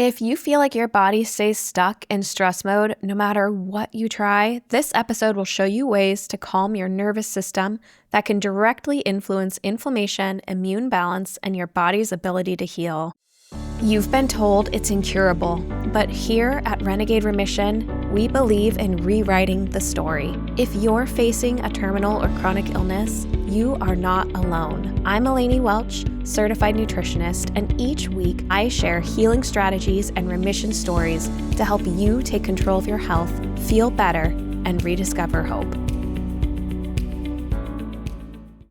If you feel like your body stays stuck in stress mode no matter what you try, this episode will show you ways to calm your nervous system that can directly influence inflammation, immune balance, and your body's ability to heal. You've been told it's incurable, but here at Renegade Remission, we believe in rewriting the story. If you're facing a terminal or chronic illness, you are not alone. I'm Eleni Welch, certified nutritionist, and each week I share healing strategies and remission stories to help you take control of your health, feel better, and rediscover hope.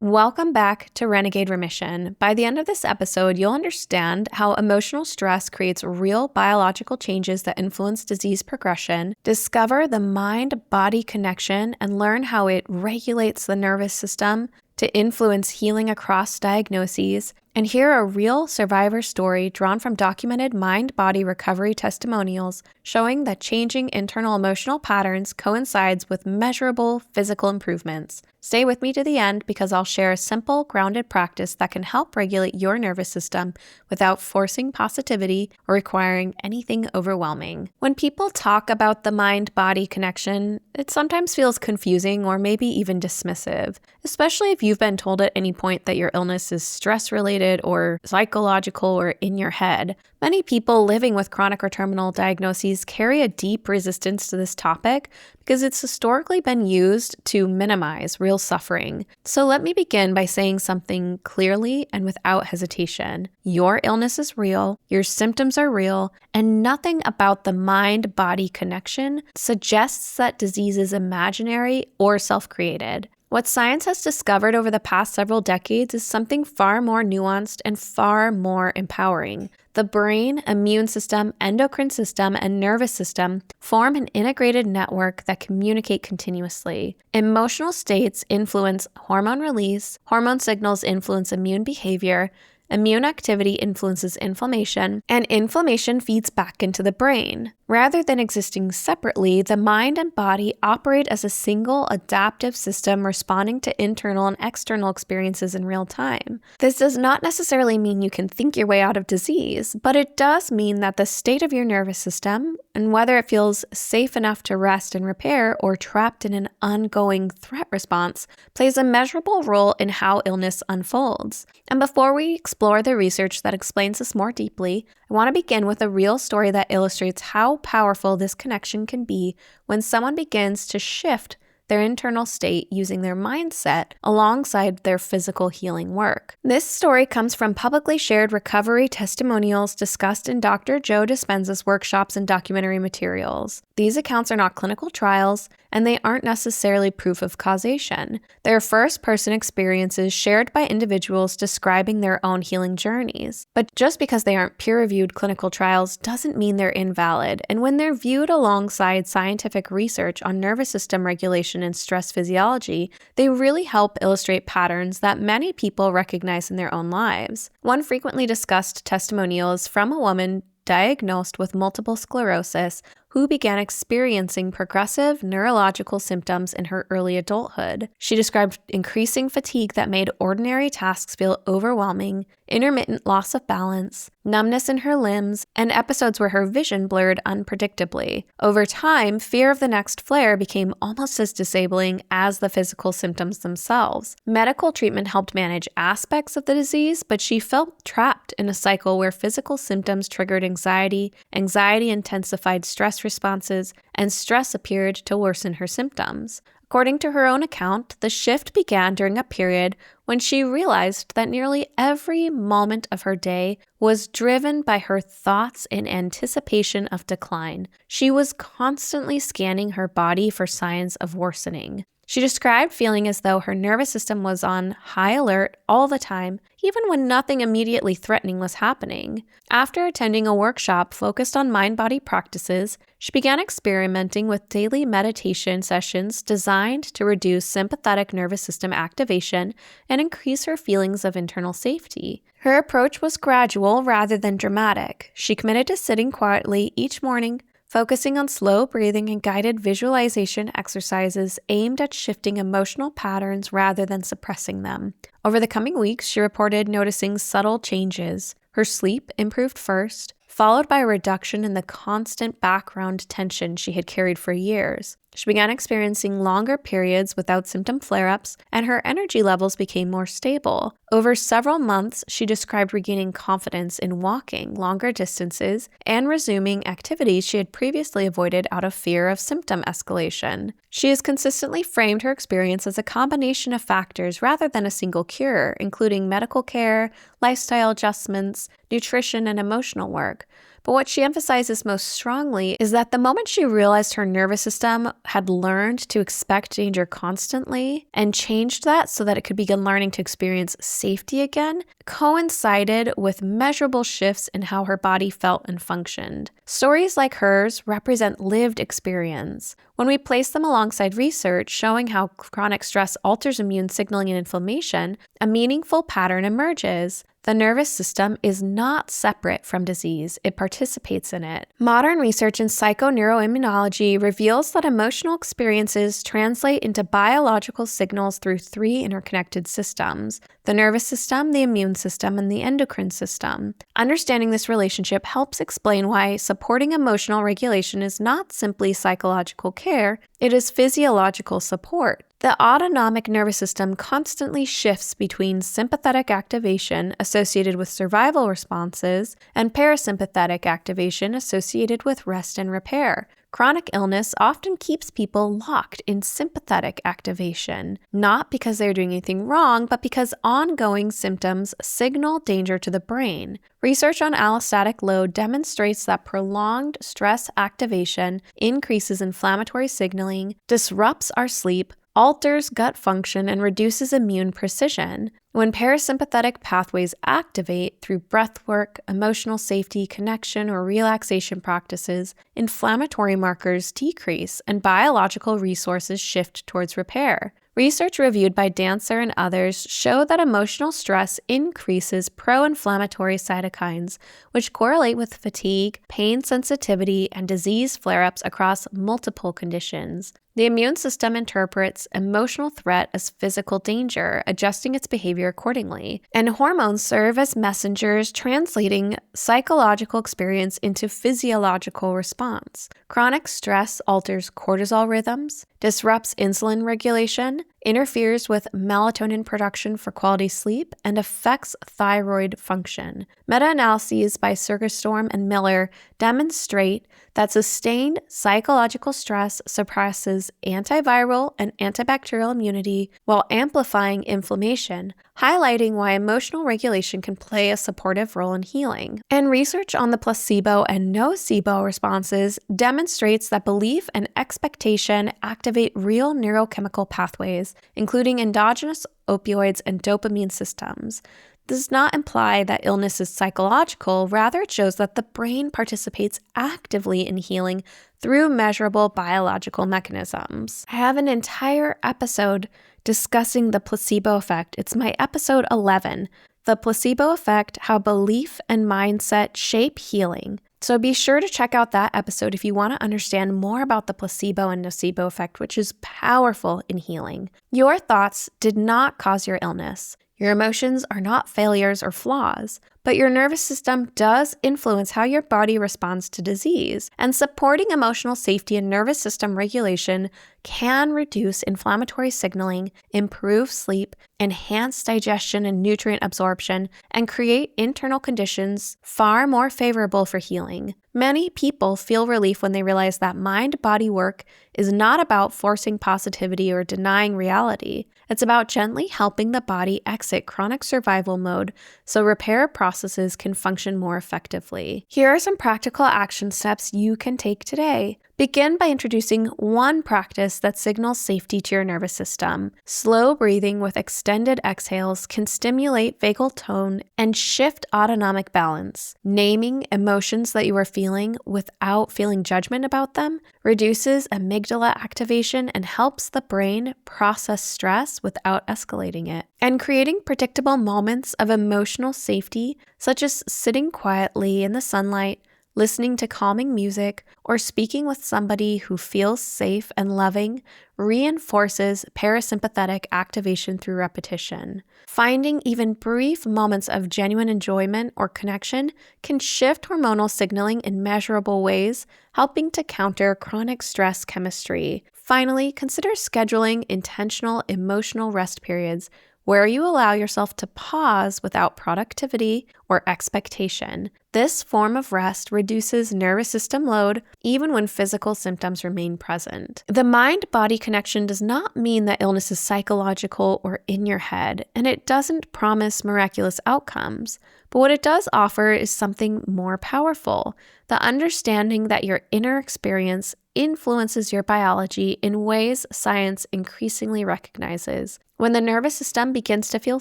Welcome back to Renegade Remission. By the end of this episode, you'll understand how emotional stress creates real biological changes that influence disease progression, discover the mind-body connection, and learn how it regulates the nervous system to influence healing across diagnoses, and hear a real survivor story drawn from documented mind-body recovery testimonials showing that changing internal emotional patterns coincides with measurable physical improvements. Stay with me to the end because I'll share a simple, grounded practice that can help regulate your nervous system without forcing positivity or requiring anything overwhelming. When people talk about the mind-body connection, it sometimes feels confusing or maybe even dismissive, especially if you've been told at any point that your illness is stress-related or psychological or in your head. Many people living with chronic or terminal diagnoses carry a deep resistance to this topic because it's historically been used to minimize real suffering. So let me begin by saying something clearly and without hesitation. Your illness is real, your symptoms are real, and nothing about the mind-body connection suggests that disease is imaginary or self-created. What science has discovered over the past several decades is something far more nuanced and far more empowering. The brain, immune system, endocrine system, and nervous system form an integrated network that communicate continuously. Emotional states influence hormone release, hormone signals influence immune behavior, immune activity influences inflammation, and inflammation feeds back into the brain. Rather than existing separately, the mind and body operate as a single adaptive system responding to internal and external experiences in real time. This does not necessarily mean you can think your way out of disease, but it does mean that the state of your nervous system, and whether it feels safe enough to rest and repair or trapped in an ongoing threat response, plays a measurable role in how illness unfolds. And before we explore the research that explains this more deeply, I want to begin with a real story that illustrates how powerful this connection can be when someone begins to shift their internal state using their mindset alongside their physical healing work. This story comes from publicly shared recovery testimonials discussed in Dr. Joe Dispenza's workshops and documentary materials. These accounts are not clinical trials, and they aren't necessarily proof of causation. They're first-person experiences shared by individuals describing their own healing journeys. But just because they aren't peer-reviewed clinical trials doesn't mean they're invalid, and when they're viewed alongside scientific research on nervous system regulation and stress physiology, they really help illustrate patterns that many people recognize in their own lives. One frequently discussed testimonial is from a woman diagnosed with multiple sclerosis who began experiencing progressive neurological symptoms in her early adulthood. She described increasing fatigue that made ordinary tasks feel overwhelming, intermittent loss of balance, numbness in her limbs, and episodes where her vision blurred unpredictably. Over time, fear of the next flare became almost as disabling as the physical symptoms themselves. Medical treatment helped manage aspects of the disease, but she felt trapped in a cycle where physical symptoms triggered anxiety, anxiety intensified stress responses, and stress appeared to worsen her symptoms. According to her own account, the shift began during a period when she realized that nearly every moment of her day was driven by her thoughts in anticipation of decline. She was constantly scanning her body for signs of worsening. She described feeling as though her nervous system was on high alert all the time, even when nothing immediately threatening was happening. After attending a workshop focused on mind-body practices, she began experimenting with daily meditation sessions designed to reduce sympathetic nervous system activation and increase her feelings of internal safety. Her approach was gradual rather than dramatic. She committed to sitting quietly each morning, focusing on slow breathing and guided visualization exercises aimed at shifting emotional patterns rather than suppressing them. Over the coming weeks, she reported noticing subtle changes. Her sleep improved first, followed by a reduction in the constant background tension she had carried for years. She began experiencing longer periods without symptom flare-ups, and her energy levels became more stable. Over several months, she described regaining confidence in walking longer distances and resuming activities she had previously avoided out of fear of symptom escalation. She has consistently framed her experience as a combination of factors rather than a single cure, including medical care, lifestyle adjustments, nutrition, and emotional work. But what she emphasizes most strongly is that the moment she realized her nervous system had learned to expect danger constantly and changed that so that it could begin learning to experience safety again, coincided with measurable shifts in how her body felt and functioned. Stories like hers represent lived experience. When we place them alongside research showing how chronic stress alters immune signaling and inflammation, a meaningful pattern emerges. The nervous system is not separate from disease, it participates in it. Modern research in psychoneuroimmunology reveals that emotional experiences translate into biological signals through three interconnected systems: the nervous system, the immune system, and the endocrine system. Understanding this relationship helps explain why supporting emotional regulation is not simply psychological care, it is physiological support. The autonomic nervous system constantly shifts between sympathetic activation associated with survival responses and parasympathetic activation associated with rest and repair. Chronic illness often keeps people locked in sympathetic activation, not because they're doing anything wrong, but because ongoing symptoms signal danger to the brain. Research on allostatic load demonstrates that prolonged stress activation increases inflammatory signaling, disrupts our sleep, alters gut function, and reduces immune precision. When parasympathetic pathways activate through breathwork, emotional safety, connection, or relaxation practices, inflammatory markers decrease and biological resources shift towards repair. Research reviewed by Dancer and others show that emotional stress increases pro-inflammatory cytokines, which correlate with fatigue, pain sensitivity, and disease flare-ups across multiple conditions. The immune system interprets emotional threat as physical danger, adjusting its behavior accordingly. And hormones serve as messengers, translating psychological experience into physiological response. Chronic stress alters cortisol rhythms, disrupts insulin regulation, interferes with melatonin production for quality sleep, and affects thyroid function. Meta-analyses by Sergerstorm and Miller demonstrate that sustained psychological stress suppresses antiviral and antibacterial immunity while amplifying inflammation, highlighting why emotional regulation can play a supportive role in healing. And research on the placebo and nocebo responses demonstrates that belief and expectation activate real neurochemical pathways, including endogenous opioids and dopamine systems. This does not imply that illness is psychological, rather it shows that the brain participates actively in healing through measurable biological mechanisms. I have an entire episode discussing the placebo effect. It's my episode 11, The Placebo Effect, How Belief and Mindset Shape Healing. So be sure to check out that episode if you want to understand more about the placebo and nocebo effect, which is powerful in healing. Your thoughts did not cause your illness. Your emotions are not failures or flaws, but your nervous system does influence how your body responds to disease, and supporting emotional safety and nervous system regulation can reduce inflammatory signaling, improve sleep, enhance digestion and nutrient absorption, and create internal conditions far more favorable for healing. Many people feel relief when they realize that mind-body work is not about forcing positivity or denying reality. It's about gently helping the body exit chronic survival mode so repair processes can function more effectively. Here are some practical action steps you can take today. Begin by introducing one practice that signals safety to your nervous system. Slow breathing with extended exhales can stimulate vagal tone and shift autonomic balance. Naming emotions that you are feeling without feeling judgment about them reduces amygdala activation and helps the brain process stress without escalating it. And creating predictable moments of emotional safety, such as sitting quietly in the sunlight, listening to calming music, or speaking with somebody who feels safe and loving reinforces parasympathetic activation through repetition. Finding even brief moments of genuine enjoyment or connection can shift hormonal signaling in measurable ways, helping to counter chronic stress chemistry. Finally, consider scheduling intentional emotional rest periods where you allow yourself to pause without productivity or expectation. This form of rest reduces nervous system load even when physical symptoms remain present. The mind-body connection does not mean that illness is psychological or in your head, and it doesn't promise miraculous outcomes. But what it does offer is something more powerful: the understanding that your inner experience influences your biology in ways science increasingly recognizes. When the nervous system begins to feel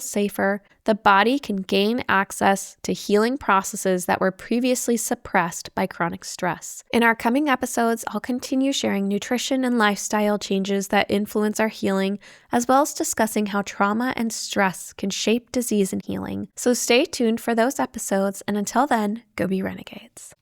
safer, the body can gain access to healing processes that were previously suppressed by chronic stress. In our coming episodes, I'll continue sharing nutrition and lifestyle changes that influence our healing, as well as discussing how trauma and stress can shape disease and healing. So stay tuned for those episodes, and until then, go be renegades.